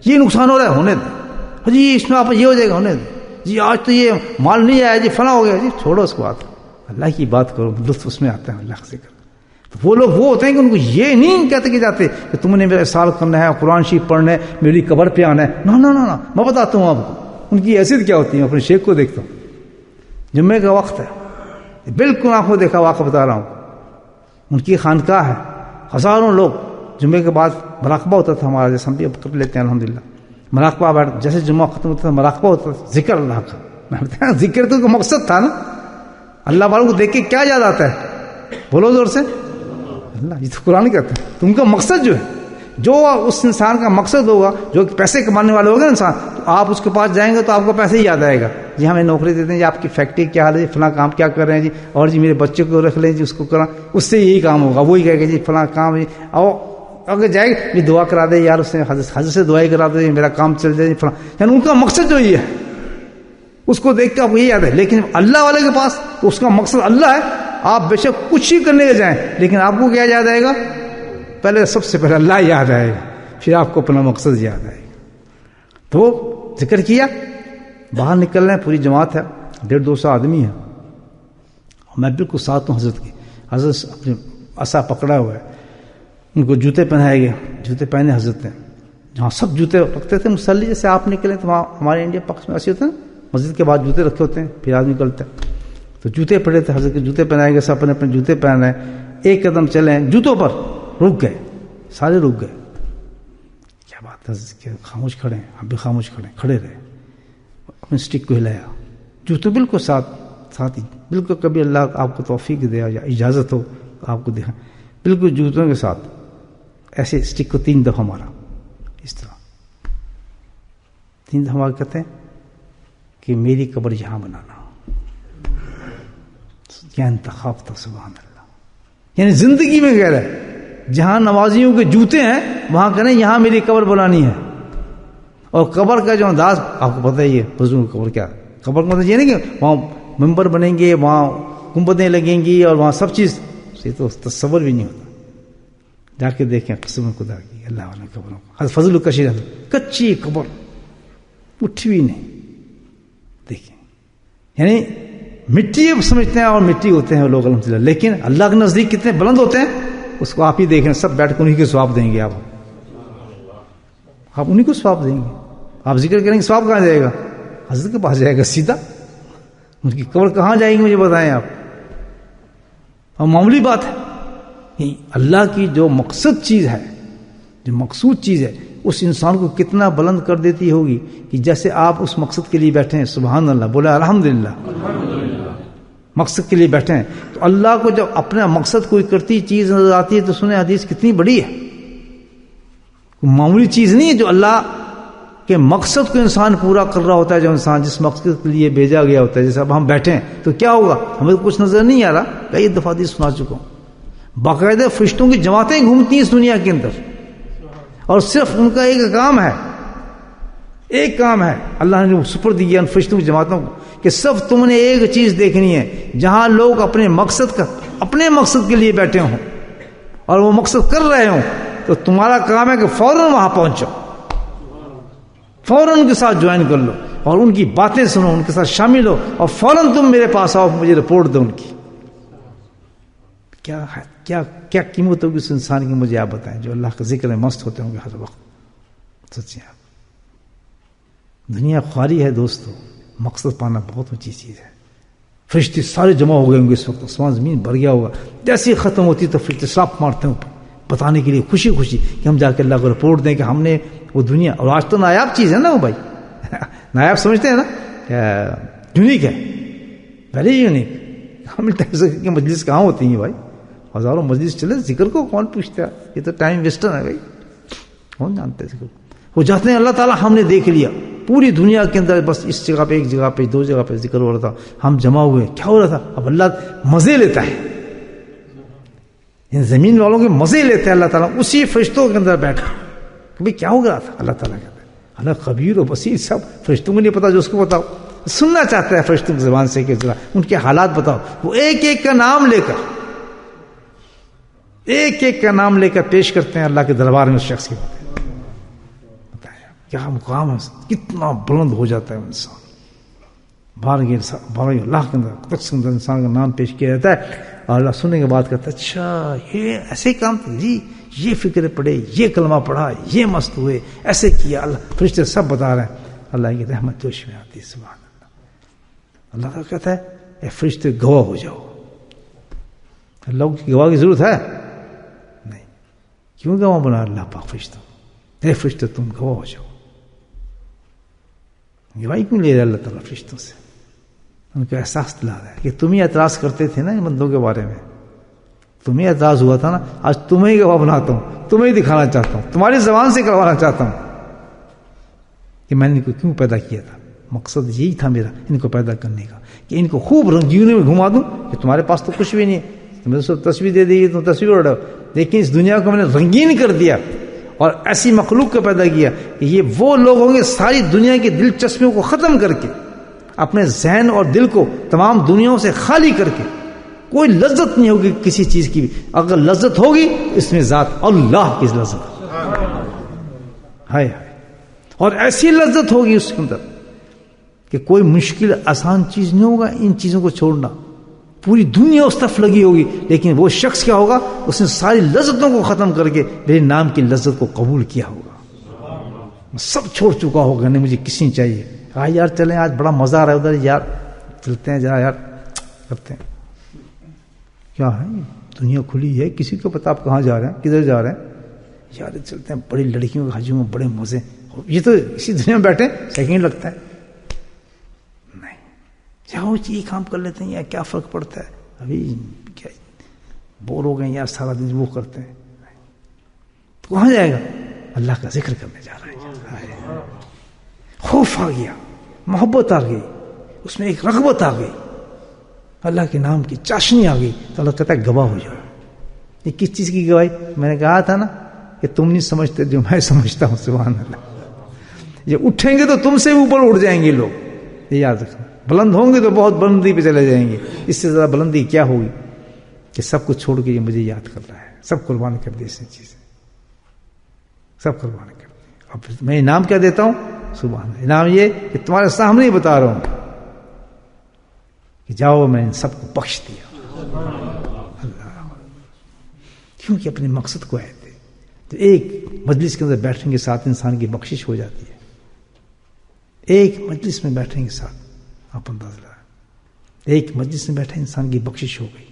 یہ نقصان ہو رہا ہے، ہونے دیں جی، اس میں آپ یہ ہو جائے گا، ہونے دیں جی، آج تو یہ مال نہیں آیا جی، فلاں ہو گیا جی، چھوڑو اس کو بات، اللہ کی بات کرو، لطف اس میں آتا ہے اللہ کا ذکر. تو وہ لوگ وہ ہوتے ہیں کہ ان کو یہ نہیں کہتے کہ جاتے کہ تم نے میرا سال کرنا ہے، قرآن شریف پڑھنا ہے، میری قبر پہ آنا ہے. نہ میں بتاتا ہوں آپ کو ان کی حیثیت کیا ہوتی ہے. اپنے شیخ کو دیکھتا ہوں، جمعے کا وقت ہے، بالکل آپ کو دیکھا واقعہ بتا رہا ہوں، ان کی خانقاہ ہے، ہزاروں لوگ. جمعے کے بعد مراقبہ ہوتا تھا ہمارا، جیسے ہم بھی اب کر لیتے ہیں الحمدللہ. مراقبہ بیٹھ، جیسے جمعہ ختم ہوتا تھا مراقبہ ہوتا تھا، ذکر اللہ کا. میں بتایا ذکر تو کا مقصد تھا نا. اللہ والوں کو دیکھ کے کیا یاد آتا ہے؟ بولو زور سے، اللہ. یہ تو قرآن کہتا ہے تم کا مقصد جو ہے، جو اس انسان کا مقصد ہوگا، جو پیسے کمانے والے ہوگا انسان، تو آپ اس کے پاس جائیں گے تو آپ کو پیسے ہی یاد آئے گا. جی ہمیں نوکری دیتے ہیں جی، آپ کی فیکٹری کیا حال ہے جی، فلاں کام کیا کر رہے ہیں جی، اور جی میرے بچے کو رکھ لیں جی، اس کو کرا، اس سے یہی کام ہوگا. وہی کہے گا جی فلاں کام، اور اگر جائے گا یہ دعا کرا دے یار، اس نے حضرت سے دعائیں کرا دے میرا کام چل جائے فلاں. یعنی ان کا مقصد جو یہ ہے اس کو دیکھ کے آپ کو یہ یاد ہے. لیکن اللہ والے کے پاس تو اس کا مقصد اللہ ہے. آپ بے شک کچھ ہی کرنے کے جائیں، لیکن آپ کو کیا یاد آئے گا؟ پہلے سب سے پہلے اللہ یاد آئے گا، پھر آپ کو اپنا مقصد یاد آئے گا. تو ذکر کیا، باہر نکل رہے ہیں، پوری جماعت ہے، 150-200 آدمی ہے. میں بالکل ساتھ ہوں حضرت کی. حضرت اپنے عصا پکڑا ہوا ہے، ان کو جوتے پہنائے گئے، جوتے پہنے حضرت نے. جہاں سب جوتے رکھتے تھے مسلی، جیسے آپ نکلے تو وہاں ہمارے انڈیا پاکستان میں ایسے ہوتے ہیں، مسجد کے بعد جوتے رکھے ہوتے ہیں، پھر آدمی نکلتے ہیں. تو جوتے پڑے تھے حضرت کے، جوتے پہنائے گئے، سب اپنے اپنے جوتے پہن رہے ہیں. ایک قدم چلے جوتوں پر رک گئے، سارے رک گئے. کیا بات ہے، خاموش کھڑے ہیں، آپ بھی خاموش کھڑے رہے. اپنے اسٹک کو ہلایا، جوتے بالکل ساتھ ہی، بالکل کبھی اللہ آپ کو توفیق دے یا اجازت ہو آپ کو دیکھا، بالکل جوتوں کے ساتھ ایسے اسٹک کو 3 دفعہ مارا، اس طرح 3 دفعہ کہتے ہیں کہ میری قبر یہاں بنانا. کیا انتخاب تھا، سبحان اللہ. یعنی زندگی میں کہہ رہے جہاں نوازیوں کے جوتے ہیں وہاں کہنے یہاں میری قبر بنانی ہے. اور قبر کا جو انداز آپ کو پتہ ہی ہے، بزرگ قبر کیا، قبر کا مطلب یہ نہیں کہ وہاں ممبر بنیں گے، وہاں گنبدیں لگیں گی اور وہاں سب چیز، یہ تو تصور بھی نہیں ہوتا. جا کے دیکھیں قسم خدا کی اللہ والے قبروں کو. فضل الکشیر کچی قبر اٹھی بھی نہیں، دیکھیں. یعنی مٹی سمجھتے ہیں اور مٹی ہوتے ہیں لوگ الحمدللہ، لیکن اللہ کے نزدیک کتنے بلند ہوتے ہیں اس کو آپ ہی دیکھیں. سب بیٹھ کے انہیں کے ثواب دیں گے، آپ انہیں کو ثواب دیں گے. آپ ذکر کریں گے ثواب کہاں جائے گا؟ حضرت کے پاس جائے گا سیدھا. ان کی قبر کہاں جائے گی مجھے بتائیں آپ. اور معمولی بات ہے، اللہ کی جو مقصد چیز ہے، جو مقصود چیز ہے، اس انسان کو کتنا بلند کر دیتی ہوگی کہ جیسے آپ اس مقصد کے لیے بیٹھے ہیں. سبحان اللہ، بولے الحمدللہ. مقصد کے لیے بیٹھے ہیں تو اللہ کو جب اپنا مقصد کوئی کرتی چیز نظر آتی ہے تو سنیں حدیث کتنی بڑی ہے، معمولی چیز نہیں ہے. جو اللہ کے مقصد کو انسان پورا کر رہا ہوتا ہے، جو انسان جس مقصد کے لیے بھیجا گیا ہوتا ہے. جیسے اب ہم بیٹھے ہیں تو کیا ہوگا، ہمیں تو کچھ نظر نہیں آ رہا. کئی دفعہ حدیث سنا چکا ہوں، باقاعدہ فرشتوں کی جماعتیں گھومتی ہیں اس دنیا کے اندر، اور صرف ان کا ایک کام ہے اللہ نے سپرد دیا ان فرشتوں کی جماعتوں کو کہ صرف تم نے ایک چیز دیکھنی ہے، جہاں لوگ اپنے مقصد کے لیے بیٹھے ہوں اور وہ مقصد کر رہے ہوں، تو تمہارا کام ہے کہ فوراً وہاں پہنچو، فوراً ان کے ساتھ جوائن کر لو اور ان کی باتیں سنو، ان کے ساتھ شامل ہو، اور فوراً تم میرے پاس آؤ، مجھے رپورٹ دو ان کی. کیا ہے، کیا قیمت ہوگی اس انسان کی، مجھے آپ بتائیں، جو اللہ کا ذکر میں مست ہوتے ہوں گے ہر وقت. سچی آپ دنیا خواری ہے دوستو، مقصد پانا بہت اونچی چیز ہے. فرشتے سارے جمع ہو گئے ہوں گے اس وقت، آسمان زمین بھر گیا ہوگا. جیسے ہی ختم ہوتی تو فرشتے سلاپ مارتے ہیں بتانے کے لیے خوشی کہ ہم جا کے اللہ کو رپورٹ دیں کہ ہم نے وہ دنیا. اور آج تو نایاب چیز ہے نا وہ بھائی، نایاب سمجھتے ہیں نا، یونیک ہے، پہلے ہی یونیک. ہم کی مجلس کہاں ہوتی ہیں بھائی، ہزاروں مجلس چلے، ذکر کو کون پوچھتا ہے، یہ تو ٹائم ویسٹر ہے بھائی، کون جانتے ہیں ذکر کو. وہ جاتے ہیں اللہ تعالیٰ ہم نے دیکھ لیا پوری دنیا کے اندر، بس اس جگہ پہ، ایک جگہ پہ، 2 جگہ پہ ذکر ہو رہا تھا، ہم جمع ہوئے، کیا ہو رہا تھا. اب اللہ مزے لیتا ہے، ان زمین والوں کے مزے لیتے ہیں اللہ تعالیٰ اسی فرشتوں کے اندر بیٹھ کر. کبھی کیا ہو رہا تھا، اللہ تعالیٰ کہتا ہے اللہ خبیر و بصیر، سب فرشتوں کو نہیں پتا جو اس کو بتاؤ. سننا چاہتا ہے فرشتوں کی زبان سے کہ ذرا ان کے حالات بتاؤ. وہ ایک ایک کا نام لے کر پیش کرتے ہیں اللہ کے دربار میں. اس شخص کی بتایا کیا مقام ہے, کتنا بلند ہو جاتا ہے انسان. بارہ اللہ کے اندر انسان کا نام پیش کیا جاتا ہے اور اللہ سننے کے بعد کہتا ہے اچھا یہ ایسے کام تھے جی, یہ فکر پڑے, یہ کلمہ پڑھا, یہ مست ہوئے, ایسے کیا. اللہ فرشتے سب بتا رہے ہیں. اللہ کی رحمت جوش میں آتی ہے. سبحان اللہ. اللہ کا کہتا ہے اے فرشتے گواہ ہو جاؤ. اللہ کی گواہ کی ضرورت ہے نہیں. کیوں گواہ بنا اللہ پاک فرشتوں؟ اے فرشتے تم گواہ ہو جاؤ. گواہی کیوں لے رہا اللہ تعالیٰ فرشتوں سے؟ ان کو احساس دلا رہا ہے کہ تم ہی اعتراض کرتے تھے نا ان بندوں کے بارے میں, تمہیں اعتراض ہوا تھا نا, آج تمہیں ہی گواہ بناتا ہوں, تمہیں ہی دکھانا چاہتا ہوں, تمہاری زبان سے کروانا چاہتا ہوں کہ میں نے ان کو کیوں پیدا کیا تھا. مقصد یہی تھا میرا ان کو پیدا کرنے کا کہ ان کو خوب رنگینوں میں گھما دوں کہ تمہارے پاس تو کچھ بھی نہیں ہے, تمہیں تو تصویر دے دی, تم تصویر اڑاؤ, لیکن اس دنیا کو میں نے رنگین کر دیا اور ایسی مخلوق کو پیدا کیا کہ یہ وہ لوگ ہوں گے ساری دنیا کی دلچسپیوں کو ختم کر کے, اپنے ذہن اور دل کو تمام دنیاوں سے خالی کر کے, کوئی لذت نہیں ہوگی کسی چیز کی بھی. اگر لذت ہوگی اس میں ذات اللہ کی لذت ہے, اور ایسی لذت ہوگی اس کے اندر کہ کوئی مشکل آسان چیز نہیں ہوگا ان چیزوں کو چھوڑنا. پوری دنیا اس طرف لگی ہوگی, لیکن وہ شخص کیا ہوگا, اس نے ساری لذتوں کو ختم کر کے میرے نام کی لذت کو قبول کیا ہوگا. سب چھوڑ چکا ہوگا, نہیں مجھے کسی نہیں چاہیے. یار چلیں آج بڑا مزہ آ رہا ہے ادھر, یار چلتے ہیں ذرا, یار کرتے ہیں. کیا ہے دنیا کھلی ہے, کسی کو پتا آپ کہاں جا رہے ہیں, کدھر جا رہے ہیں, یار چلتے ہیں. بڑی لڑکیوں کے حجوں میں بڑے مزے, یہ تو اسی دنیا میں بیٹھے سیکنڈ لگتا ہے. نہیں جاؤ یہ کام کر لیتے ہیں, یا کیا فرق پڑتا ہے, ابھی کیا بور ہو گئے یار سارا دن وہ کرتے ہیں. تو کہاں جائے گا, اللہ کا ذکر کرنے جا رہا ہے. خوف آ گیا, محبت آ گئی, اس میں ایک رغبت آ گئی, اللہ کے نام کی چاشنی آ گئی. تو اللہ کہتا ہے گواہ ہو جاؤ. یہ کس چیز کی گواہی؟ میں نے کہا تھا نا کہ تم نہیں سمجھتے جو میں سمجھتا ہوں. سبحان اللہ. یہ اٹھیں گے تو تم سے اوپر اٹھ جائیں گے لوگ, یہ یاد رکھنا. بلند ہوں گے تو بہت بلندی پہ چلے جائیں گے. اس سے زیادہ بلندی کیا ہوگی کہ سب کچھ چھوڑ کے یہ مجھے یاد کر رہا ہے, سب قربان کر دی. اس چیزیں سب قربان کر دی. اب میں انعام کیا دیتا ہوں؟ سبحان اللہ. انعام یہ کہ تمہارے سامنے ہی بتا رہا ہوں کہ جاؤ میں ان سب کو بخش دیا. اللہ کیونکہ اپنے مقصد کو آئے تھے. تو ایک مجلس کے اندر بیٹھنے کے ساتھ انسان کی بخشش ہو جاتی ہے. ایک مجلس میں بیٹھنے کے ساتھ آپ اندازہ لگائیں, ایک مجلس میں بیٹھے انسان کی بخشش ہو گئی.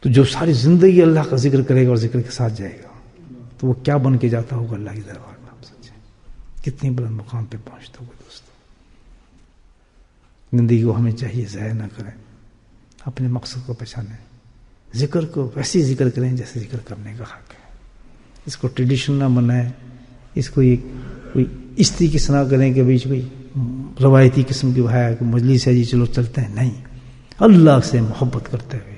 تو جو ساری زندگی اللہ کا ذکر کرے گا اور ذکر کے ساتھ جائے گا تو وہ کیا بن کے جاتا ہوگا اللہ کے دربار میں. آپ سوچیں کتنی بلند مقام پہ پہنچتا ہوگا. دوستوں زندگی کو ہمیں چاہیے ضائع نہ کریں, اپنے مقصد کو پہچانیں, ذکر کو ویسے ذکر کریں جیسے ذکر کرنے کا حق ہے. اس کو ٹریڈیشن نہ بنائیں, اس کو کوئی اس طریقے سے نہ کریں کہ بیچ کوئی روایتی قسم کی ہے کہ مجلس ہے جی چلو چلتے ہیں. نہیں, اللہ سے محبت کرتے ہوئے,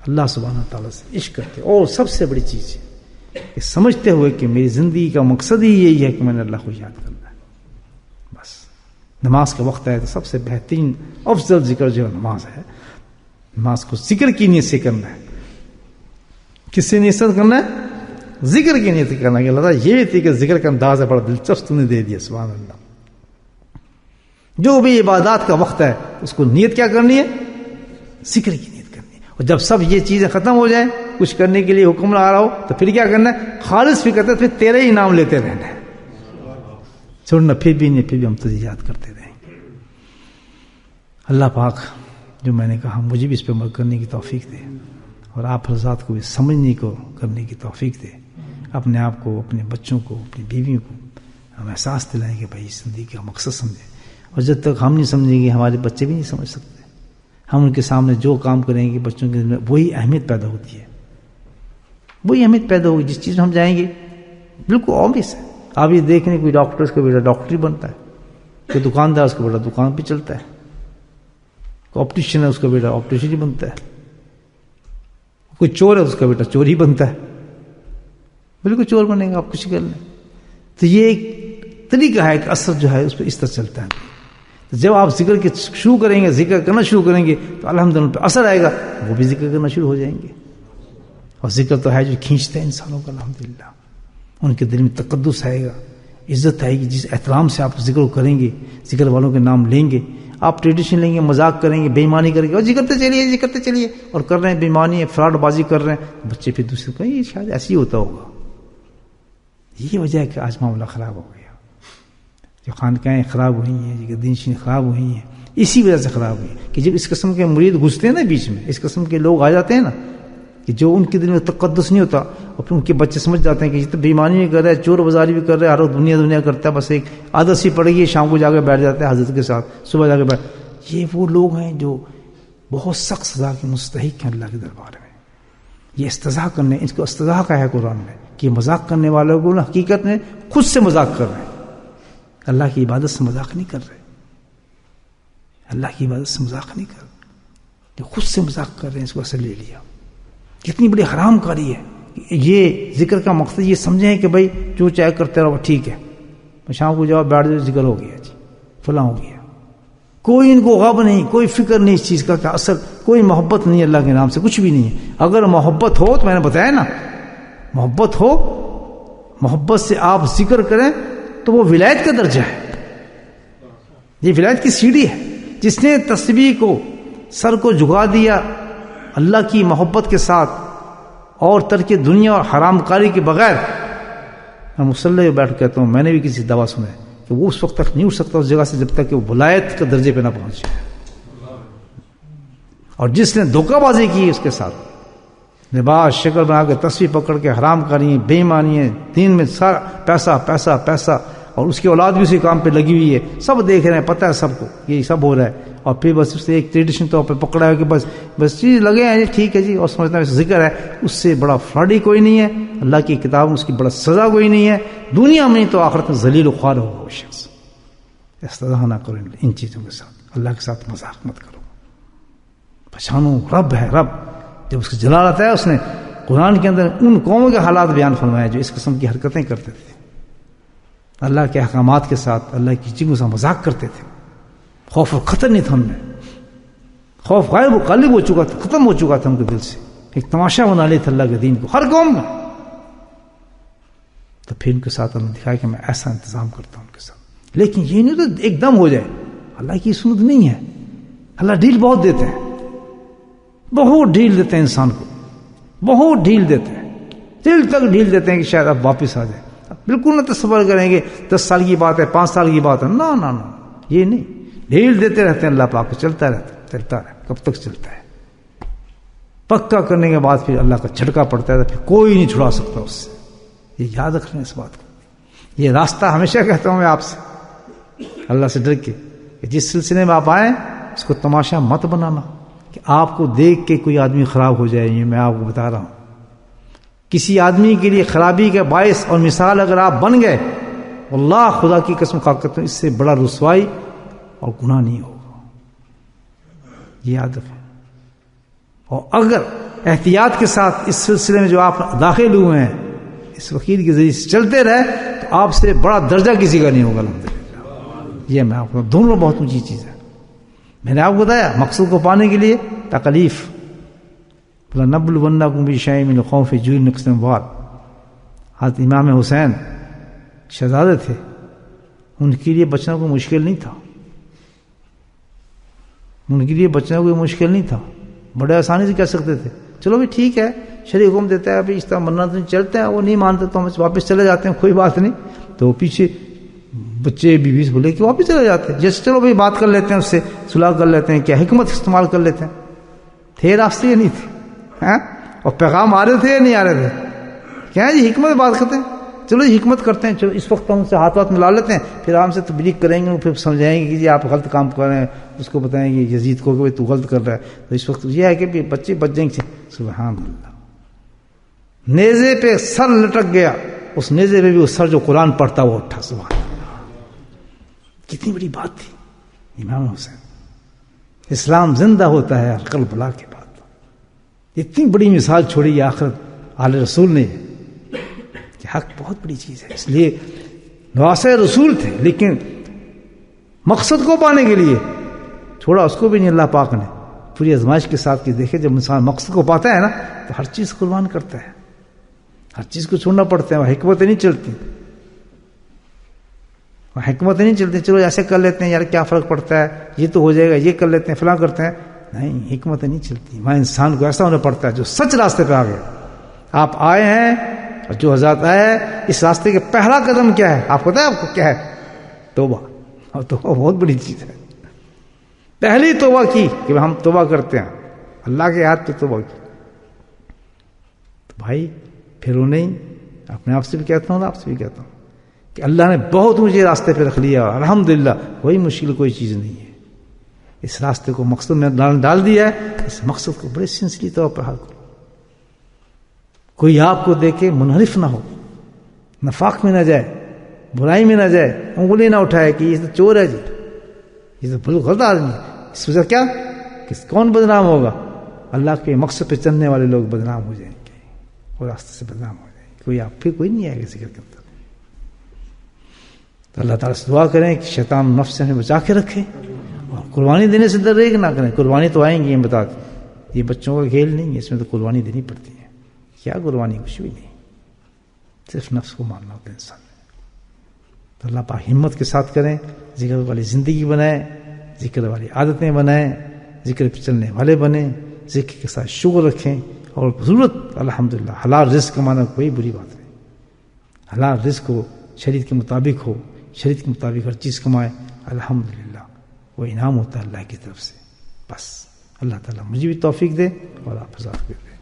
اللہ سبحانہ تعالیٰ سے عشق کرتے, اور سب سے بڑی چیز ہے کہ سمجھتے ہوئے کہ میری زندگی کا مقصد ہی یہی ہے کہ میں نے اللہ کو یاد کرنا ہے. بس نماز کا وقت ہے تو سب سے بہترین افضل ذکر جو نماز ہے, نماز کو ذکر کی نیت سے کرنا ہے. کس سے نیت سے کرنا ہے؟ ذکر کی نیت سے کرنا ہے. کہ اللہ تعالیٰ یہ تھی کہ ذکر کا انداز ہے بڑا دلچسپ نے دے دیا. سبحان اللہ. جو بھی عبادات کا وقت ہے اس کو نیت کیا کرنی ہے؟ ذکر کی نیت کرنی ہے. اور جب سب یہ چیزیں ختم ہو جائیں, کچھ کرنے کے لیے حکم نہ آ رہا ہو, تو پھر کیا کرنا ہے؟ خالص فکر کرتے پھر تیرے ہی نام لیتے رہنا ہے, چھوڑنا پھر بھی نہیں, پھر بھی ہم تجھے یاد کرتے رہیں گے. اللہ پاک جو میں نے کہا مجھے بھی اس پہ عمل کرنے کی توفیق دے, اور آپ حضرات کو بھی سمجھنے کو کرنے کی توفیق دے. اپنے آپ کو, اپنے بچوں کو, اپنی بیویوں کو ہم احساس دلائیں کہ بھائی زندگی کا مقصد سمجھیں. اور جب تک ہم نہیں سمجھیں گے ہمارے بچے بھی نہیں سمجھ سکتے. ہم ان کے سامنے جو کام کریں گے بچوں کے میں وہی اہمیت پیدا ہوتی ہے, وہی اہمیت پیدا ہوگی جس چیز میں ہم جائیں گے. بالکل obvious ہے. آپ یہ دیکھ لیں کوئی ڈاکٹر اس کا بیٹا ڈاکٹر بنتا ہے, کوئی دکاندار اس کا بیٹا دکان پہ چلتا ہے, کوئی آپٹیشین ہے اس کا بیٹا آپٹیشین ہی بنتا ہے, کوئی چور ہے اس کا بیٹا چور ہی بنتا ہے. بالکل چور بنے گا, آپ کچھ کر لیں. تو یہ ایک طریقہ ہے کہ اثر جو ہے اس پہ اس طرح چلتا ہے. جب آپ ذکر کے شروع کریں گے، ذکر کرنا شروع کریں گے تو الحمدللہ پہ اثر آئے گا، وہ بھی ذکر کرنا شروع ہو جائیں گے. اور ذکر تو ہے جو کھینچتا ہے انسانوں کو، الحمدللہ ان کے دل میں تقدس آئے گا، عزت آئے گی. جس احترام سے آپ ذکر کریں گے، ذکر والوں کے نام لیں گے. آپ ٹریڈیشن لیں گے، مذاق کریں گے، بے ایمانی کریں گے، اور ذکرتے چلیے اور کر رہے ہیں، بے ایمانی ہے، فراڈ بازی کر رہے ہیں، بچے پھر دوسرے کو یہ شاید ایسے ہی ہوتا ہوگا. یہ وجہ ہے کہ آج معاملہ خراب ہو گیا. جو خانقاہیں خراب ہوئی ہیں، جو دین خراب ہوئی ہیں، اسی وجہ سے خراب ہوئی کہ جب اس قسم کے مرید گھستے ہیں نا بیچ میں، اس قسم کے لوگ آ جاتے ہیں نا کہ جو ان کے دل میں تقدس نہیں ہوتا، اور پھر ان کے بچے سمجھ جاتے ہیں کہ یہ تو بے ایمانی بھی کر رہا ہے، چور بازاری بھی کر رہا ہے، ہر روز دنیا کرتا ہے، بس ایک عادت سی پڑ گئی ہے، شام کو جا کے بیٹھ جاتا ہے حضرت کے ساتھ، صبح جا کے بیٹھ. یہ وہ لوگ ہیں جو بہت سخت سزا کے مستحق ہیں اللہ کے دربار میں. یہ استضاء کرنے، اس کو استضاء کا ہے قرآن میں کہ مذاق کرنے والوں کو حقیقت میں خود سے مذاق کر رہے ہیں، اللہ کی عبادت سے مذاق نہیں کر رہے، اللہ کی عبادت سے مذاق نہیں کر رہے، جو خود سے مذاق کر رہے ہیں اس کو اصل لے لیا. کتنی بڑی حرام کاری ہے. یہ ذکر کا مقصد یہ سمجھیں کہ بھائی جو چاہے کرتے رہو، ٹھیک ہے، شام کو جاؤ بیٹھ جاؤ، ذکر ہو گیا جی، فلاں ہو گیا. کوئی ان کو غم نہیں، کوئی فکر نہیں اس چیز کا کہ اصل کوئی محبت نہیں اللہ کے نام سے، کچھ بھی نہیں ہے. اگر محبت ہو تو میں نے بتایا نا، محبت ہو، محبت سے آپ ذکر کریں تو وہ ولایت کا درجہ ہے. یہ ولایت کی سیڑھی ہے. جس نے تسبیح کو، سر کو جھکا دیا اللہ کی محبت کے ساتھ اور ترک دنیا اور حرام کاری کے بغیر، میں مصلی پہ بیٹھ کہتا ہوں، میں نے بھی کسی دعویٰ سنا ہے کہ وہ اس وقت تک نہیں اٹھ سکتا اس جگہ سے جب تک کہ وہ ولایت کے درجے پہ نہ پہنچے. اور جس نے دھوکہ بازی کی اس کے ساتھ، لباس شکل بنا کے تصویر پکڑ کے حرام کاری ہیں، بے ایمانی ہے، دین میں سارا پیسہ پیسہ پیسہ، اور اس کی اولاد بھی اسی کام پہ لگی ہوئی ہے، سب دیکھ رہے ہیں، پتہ ہے سب کو یہ سب ہو رہا ہے. اور پھر بس اس سے ایک ٹریڈیشن طور پہ پکڑا ہے کہ بس چیز لگے ہیں جی، ٹھیک ہے جی، اور سمجھتا ہے ذکر ہے. اس سے بڑا فراڈ ہی کوئی نہیں ہے. اللہ کی کتاب میں اس کی بڑا سزا کوئی نہیں ہے، دنیا میں تو آخرت میں ذلیل و خوار ہوگا وہ شخص. استضاء نہ کرو ان چیزوں کے ساتھ، اللہ کے ساتھ مذاق مت کرو. پہچانو رب ہے، رب. جب اس کا جلال آتا ہے، اس نے قرآن کے اندر ان قوموں کے حالات بیان فرمائے جو اس قسم کی حرکتیں کرتے تھے، اللہ کے احکامات کے ساتھ اللہ کی چیزوں سے مذاق کرتے تھے. خوف و خطر نہیں تھا ان میں، خوف غائب و غالب ہو چکا تھا، ختم ہو چکا تھا ان کے دل سے. ایک تماشا بنا لیا تھا اللہ کے دین کو ہر قوم میں. تو پھر ان کے ساتھ اللہ دکھایا کہ میں ایسا انتظام کرتا ہوں ان کے ساتھ. لیکن یہ نہیں تو ایک دم ہو جائے، اللہ کی سنت نہیں ہے. اللہ ڈیل بہت دیتے ہیں، بہت ڈیل دیتے ہیں انسان کو، بہت ڈیل دیتے ہیں، دل تک ڈیل دیتے ہیں کہ شاید آپ واپس آ جائیں. بالکل نہ تصور کریں گے 10 سال کی بات ہے، 5 سال کی بات ہے، نہ نہ نہ، یہ نہیں. ڈھیل دیتے رہتے ہیں اللہ پاک کو، چلتا رہتا ہے. کب تک چلتا ہے؟ پکا کرنے کے بعد پھر اللہ کا جھٹکا پڑتا ہے، پھر کوئی نہیں چھڑا سکتا اس سے. یہ یاد رکھنا اس بات کو. یہ راستہ ہمیشہ کہتا ہوں میں آپ سے، اللہ سے ڈر کے، کہ جس سلسلے میں آپ آئیں اس کو تماشا مت بنانا کہ آپ کو دیکھ کے کوئی آدمی خراب ہو جائے. یہ میں آپ کو بتا رہا ہوں، کسی آدمی کے لیے خرابی کا باعث اور مثال اگر آپ بن گئے، واللہ خدا کی قسم کھا کرتا ہوں اس سے بڑا رسوائی اور گناہ نہیں ہوگا. یہ یاد رکھیں. اور اگر احتیاط کے ساتھ اس سلسلے میں جو آپ داخل ہوئے ہیں اس وکیل کے ذریعے سے چلتے رہے تو آپ سے بڑا درجہ کسی کا نہیں ہوگا الحمدللہ. یہ میں آپ کو دونوں بہت اونچی چیز ہے. میں نے آپ کو بتایا مقصود کو پانے کے لیے تکلیف. لَنَبْلُوَنَّكُمْ بِشَيْءٍ مِّنَ الْخَوْفِ وَالْجُوعِ وَنَقْصٍ مِّنَ الْأَمْوَالِ. حضرت امام حسین شہزادے تھے، ان کے لیے بچنا کوئی مشکل نہیں تھا، ان کے لیے بچنا کوئی مشکل نہیں تھا. بڑے آسانی سے کہہ سکتے تھے چلو بھی ٹھیک ہے، شریع حکم دیتا ہے ابھی اس طرح مننا تو چلتے ہیں، وہ نہیں مانتے تو ہم واپس چلے جاتے ہیں، کوئی بات نہیں. تو پیچھے بچے بیوی سے بولے کہ واپس چلے جاتے ہیں، جیسے چلو بھائی بات کر لیتے ہیں، اس سے صلح کر لیتے ہیں، کیا حکمت استعمال کر لیتے ہیں. تھے راستے یا نہیں تھے؟ اور پیغام آ رہے تھے یا نہیں آ رہے تھے؟ کیا جی حکمت بات کرتے ہیں، چلو جی حکمت کرتے ہیں، چلو اس وقت ہم ان سے ہاتھ ملا لیتے ہیں، پھر ہم سے تبلیغ کریں گے، پھر سمجھائیں گے کہ جی آپ غلط کام کر رہے ہیں، اس کو بتائیں گے یزید کو کہ تو غلط کر رہا ہے. تو اس وقت یہ ہے کہ بچے بچ جائیں گے. سبحان اللہ. نیزے پہ سر لٹک گیا، اس نیزے پہ بھی وہ سر جو قرآن پڑھتا وہ اٹھا. سبحان اللہ. کتنی بڑی بات تھی امام حسین. اسلام زندہ ہوتا ہے قلب بلا کے بعد. اتنی بڑی مثال چھوڑی آخرت آل رسول نے کہ حق بہت بڑی چیز ہے. اس لیے نواسے رسول تھے، لیکن مقصد کو پانے کے لیے چھوڑا اس کو بھی نہیں اللہ پاک نے پوری آزمائش کے ساتھ کی. دیکھے جب انسان مقصد کو پاتا ہے نا تو ہر چیز قربان کرتا ہے, ہر چیز کو چھوڑنا پڑتا ہے. وہ حکمتیں نہیں چلتی, وہ حکمتیں نہیں چلتی چلو ایسے کر لیتے ہیں یار کیا فرق پڑتا ہے, یہ تو ہو جائے گا, یہ کر لیتے ہیں, فلاں کرتے ہیں. نہیں, حکمتیں نہیں چلتی. وہاں انسان کو ایسا ہونا پڑتا ہے جو سچ راستے پہ آ گیا. آپ آئے ہیں اور جو حضرات آئے اس راستے کے پہلا قدم کیا ہے آپ کو پتا ہے آپ کو کیا ہے؟ توبہ. اور توبہ بہت بڑی چیز ہے. پہلی توبہ کی کہ ہم توبہ کرتے ہیں, اللہ کے ہاتھ پہ توبہ کی. تو بھائی پھر وہ نہیں, اپنے آپ سے بھی کہتا ہوں, آپ سے بھی کہتا ہوں کہ اللہ نے بہت مجھے راستے پہ رکھ لیا, الحمدللہ. کوئی مشکل کوئی چیز نہیں ہے. اس راستے کو مقصد میں ڈال دیا ہے, اس مقصد کو بڑے سنسری طور پر حل کرو. کوئی آپ کو دیکھے منحرف نہ ہو, نفاق میں نہ جائے, برائی میں نہ جائے, انگلی نہ اٹھائے کہ یہ تو چور ہے جی, یہ تو بالکل غلط آدمی ہے. اس وجہ کیا کہ کون بدنام ہوگا؟ اللہ کے مقصد پہ چلنے والے لوگ بدنام ہو جائیں گے, اور راستے سے بدنام ہو جائیں گے. کوئی آپ پھر کوئی نہیں آئے گا ذکر کے اندر. تو اللہ تعالیٰ سے دعا کریں کہ شیطان نفس سے ہمیں بچا کے رکھے, اور قربانی دینے سے ڈریک نہ کریں. قربانی تو آئیں گی, ہم بتا دیں, یہ بچوں کا کھیل نہیں ہے, اس میں تو قربانی دینی پڑتی ہے. کیا قربانی؟ کچھ بھی نہیں, صرف نفس کو ماننا ہوتا ہے انسان. تو اللہ پاک ہمت کے ساتھ کریں, ذکر والی زندگی بنائیں, ذکر والی عادتیں بنائیں, ذکر پہ چلنے والے بنیں, ذکر کے ساتھ شکر رکھیں. اور ضرورت الحمدللہ حلال رزق کمانا کوئی بری بات نہیں. حلال رزق ہو, شریعت کے مطابق ہو, شریعت کے مطابق ہر چیز کمائے, الحمدللہ وہ انعام ہوتا ہے اللہ کی طرف سے. بس اللہ تعالیٰ مجھے بھی توفیق دے اور آپ حضرات کو دے.